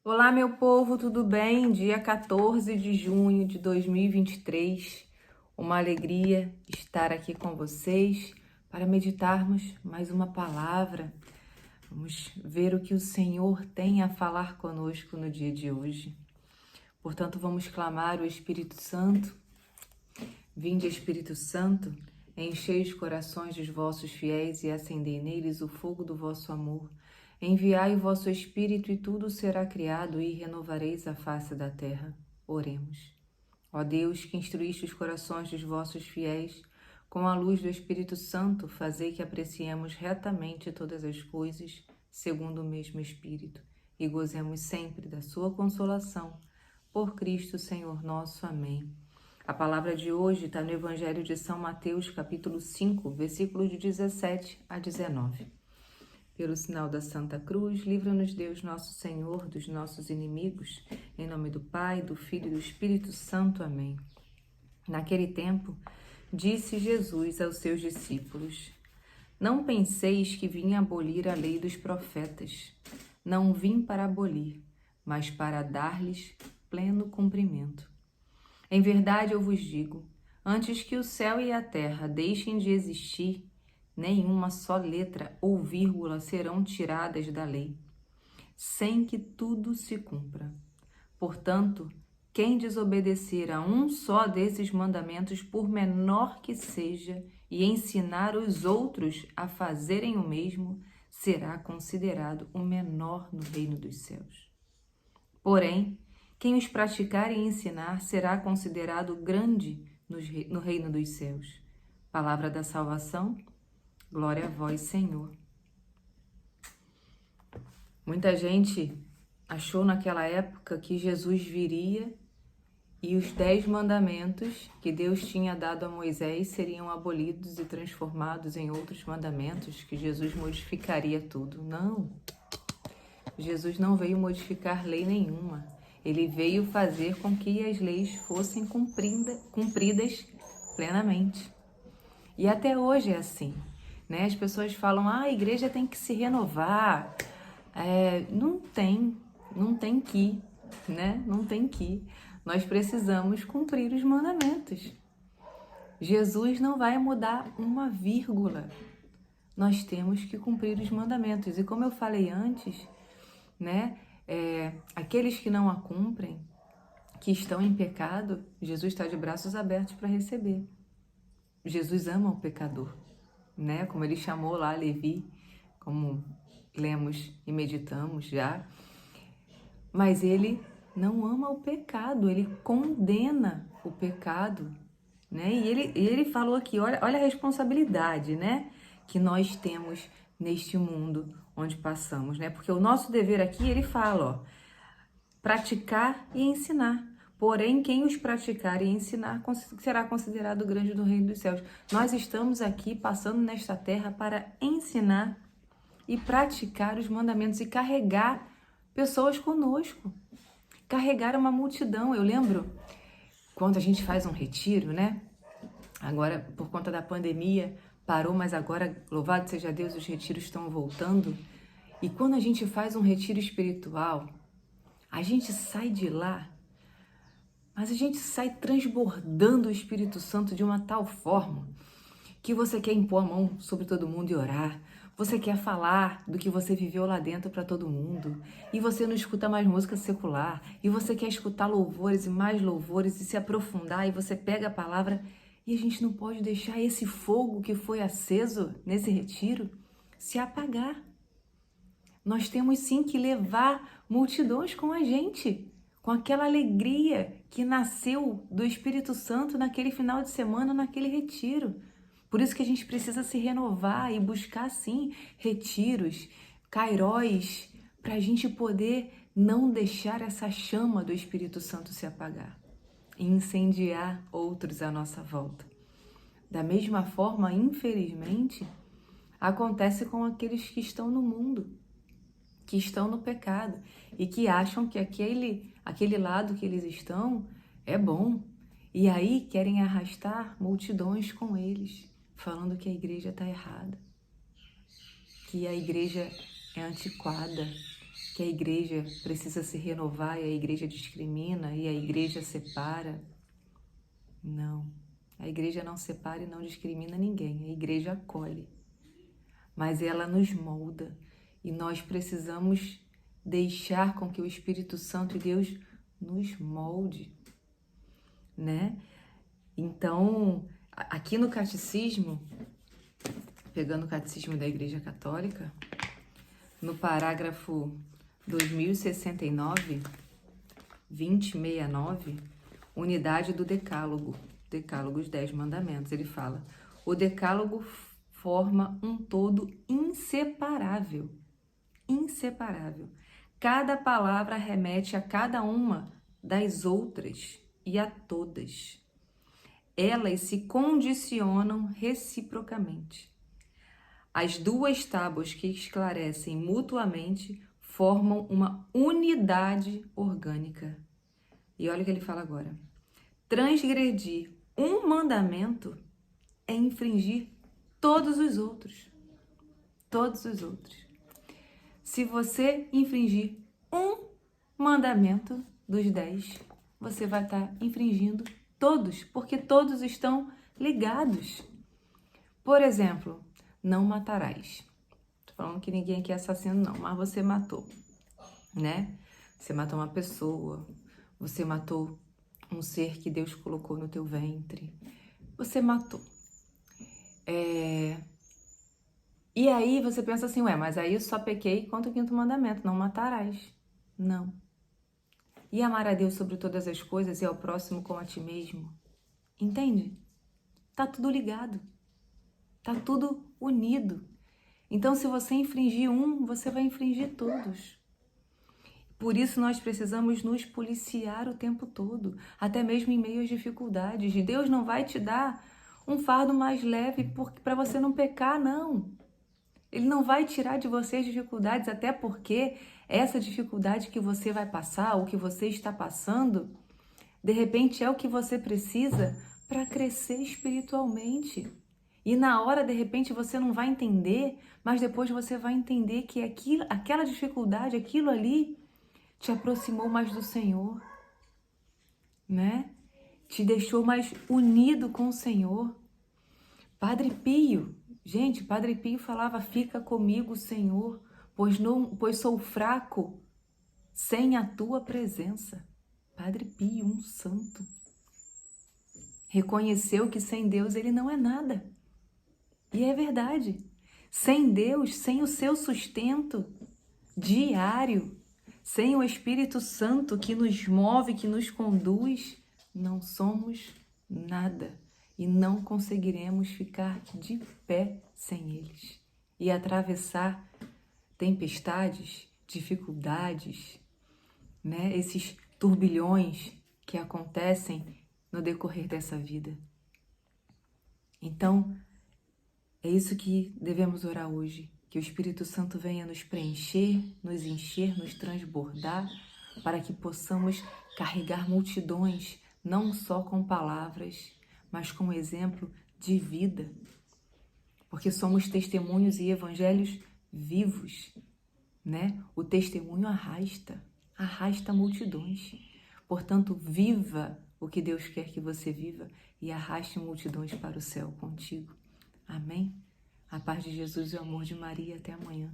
Olá, meu povo, tudo bem? Dia 14 de junho de 2023. Uma alegria estar aqui com vocês para meditarmos mais uma palavra. Vamos ver o que o Senhor tem a falar conosco no dia de hoje. Portanto, vamos clamar o Espírito Santo. Vinde, Espírito Santo, enchei os corações dos vossos fiéis e acendei neles o fogo do vosso amor. Enviai o vosso Espírito e tudo será criado e renovareis a face da terra. Oremos. Ó Deus, que instruíste os corações dos vossos fiéis, com a luz do Espírito Santo, fazei que apreciemos retamente todas as coisas, segundo o mesmo Espírito, e gozemos sempre da sua consolação. Por Cristo, Senhor nosso. Amém. A palavra de hoje está no Evangelho de São Mateus, capítulo 5, versículos de 17 a 19. Pelo sinal da Santa Cruz, livra-nos Deus nosso Senhor dos nossos inimigos, em nome do Pai, do Filho e do Espírito Santo. Amém. Naquele tempo, disse Jesus aos seus discípulos: Não penseis que vim abolir a lei dos profetas. Não vim para abolir, mas para dar-lhes pleno cumprimento. Em verdade eu vos digo, antes que o céu e a terra deixem de existir, nenhuma só letra ou vírgula serão tiradas da lei, sem que tudo se cumpra. Portanto, quem desobedecer a um só desses mandamentos, por menor que seja, e ensinar os outros a fazerem o mesmo, será considerado o menor no reino dos céus. Porém, quem os praticar e ensinar será considerado grande no reino dos céus. Palavra da salvação, glória a vós, Senhor. Muita gente achou naquela época que Jesus viria e os 10 mandamentos que Deus tinha dado a Moisés seriam abolidos e transformados em outros mandamentos, que Jesus modificaria tudo. Não, Jesus não veio modificar lei nenhuma. Ele veio fazer com que as leis fossem cumpridas plenamente. E até hoje é assim, né? As pessoas falam, a igreja tem que se renovar. Não tem que, né? Não tem que. Nós precisamos cumprir os mandamentos. Jesus não vai mudar uma vírgula. Nós temos que cumprir os mandamentos. E como eu falei antes, né? Aqueles que não a cumprem, que estão em pecado, Jesus está de braços abertos para receber. Jesus ama o pecador, né? Como ele chamou lá Levi, como lemos e meditamos já. Mas ele não ama o pecado, ele condena o pecado, né? E ele falou aqui, olha a responsabilidade, né? Que nós temos neste mundo onde passamos, né? Porque o nosso dever aqui, ele fala, praticar e ensinar. Porém, quem os praticar e ensinar será considerado grande no reino dos céus. Nós estamos aqui passando nesta terra para ensinar e praticar os mandamentos e carregar pessoas conosco. Carregar uma multidão. Eu lembro quando a gente faz um retiro, né? Agora, por conta da pandemia, parou, mas agora, louvado seja Deus, os retiros estão voltando. E quando a gente faz um retiro espiritual, a gente sai de lá, mas a gente sai transbordando o Espírito Santo de uma tal forma que você quer impor a mão sobre todo mundo e orar. Você quer falar do que você viveu lá dentro para todo mundo. E você não escuta mais música secular. E você quer escutar louvores e mais louvores e se aprofundar. E você pega a palavra. E a gente não pode deixar esse fogo que foi aceso nesse retiro se apagar. Nós temos sim que levar multidões com a gente, com aquela alegria que nasceu do Espírito Santo naquele final de semana, naquele retiro. Por isso que a gente precisa se renovar e buscar sim retiros, cairóis, para a gente poder não deixar essa chama do Espírito Santo se apagar e incendiar outros à nossa volta. Da mesma forma, infelizmente, acontece com aqueles que estão no mundo, que estão no pecado e que acham que aquele lado que eles estão é bom. E aí querem arrastar multidões com eles, falando que a igreja está errada, que a igreja é antiquada, que a igreja precisa se renovar e a igreja discrimina e a igreja separa. Não, a igreja não separa e não discrimina ninguém, a igreja acolhe. Mas ela nos molda e nós precisamos deixar com que o Espírito Santo e Deus nos molde, né? Então, aqui no catecismo, pegando o catecismo da Igreja Católica, no parágrafo 2069, 2069, unidade do Decálogo, Decálogo, os 10 mandamentos, ele fala: o Decálogo forma um todo inseparável, inseparável. Cada palavra remete a cada uma das outras e a todas. Elas se condicionam reciprocamente. As duas tábuas que esclarecem mutuamente formam uma unidade orgânica. E olha o que ele fala agora. Transgredir um mandamento é infringir todos os outros. Todos os outros. Se você infringir um mandamento dos 10, você vai estar infringindo todos, porque todos estão ligados. Por exemplo, não matarás. Tô falando que ninguém aqui é assassino, não, mas você matou, né? Você matou uma pessoa, você matou um ser que Deus colocou no teu ventre. Você matou. E aí você pensa assim, ué, mas aí eu só pequei contra o 5º mandamento, não matarás. Não. E amar a Deus sobre todas as coisas e ao próximo como a ti mesmo. Entende? Tá tudo ligado. Tá tudo unido. Então, se você infringir um, você vai infringir todos. Por isso, nós precisamos nos policiar o tempo todo, até mesmo em meio às dificuldades. Deus não vai te dar um fardo mais leve para você não pecar, não. Ele não vai tirar de você as dificuldades, até porque essa dificuldade que você vai passar, ou que você está passando, de repente é o que você precisa para crescer espiritualmente. E na hora, de repente, você não vai entender, mas depois você vai entender que aquela dificuldade, aquilo ali, te aproximou mais do Senhor, né? Te deixou mais unido com o Senhor. Padre Pio, gente, Padre Pio falava: fica comigo, Senhor, pois sou fraco sem a tua presença. Padre Pio, um santo, reconheceu que sem Deus ele não é nada. E é verdade. Sem Deus, sem o seu sustento diário, sem o Espírito Santo que nos move, que nos conduz, não somos nada e não conseguiremos ficar de pé sem eles e atravessar tempestades, dificuldades, né? Esses turbilhões que acontecem no decorrer dessa vida. Então, é isso que devemos orar hoje, que o Espírito Santo venha nos preencher, nos encher, nos transbordar, para que possamos carregar multidões, não só com palavras, mas com exemplo de vida. Porque somos testemunhos e evangelhos vivos, né? O testemunho arrasta multidões. Portanto, viva o que Deus quer que você viva e arraste multidões para o céu contigo. Amém? A paz de Jesus e o amor de Maria. Até amanhã.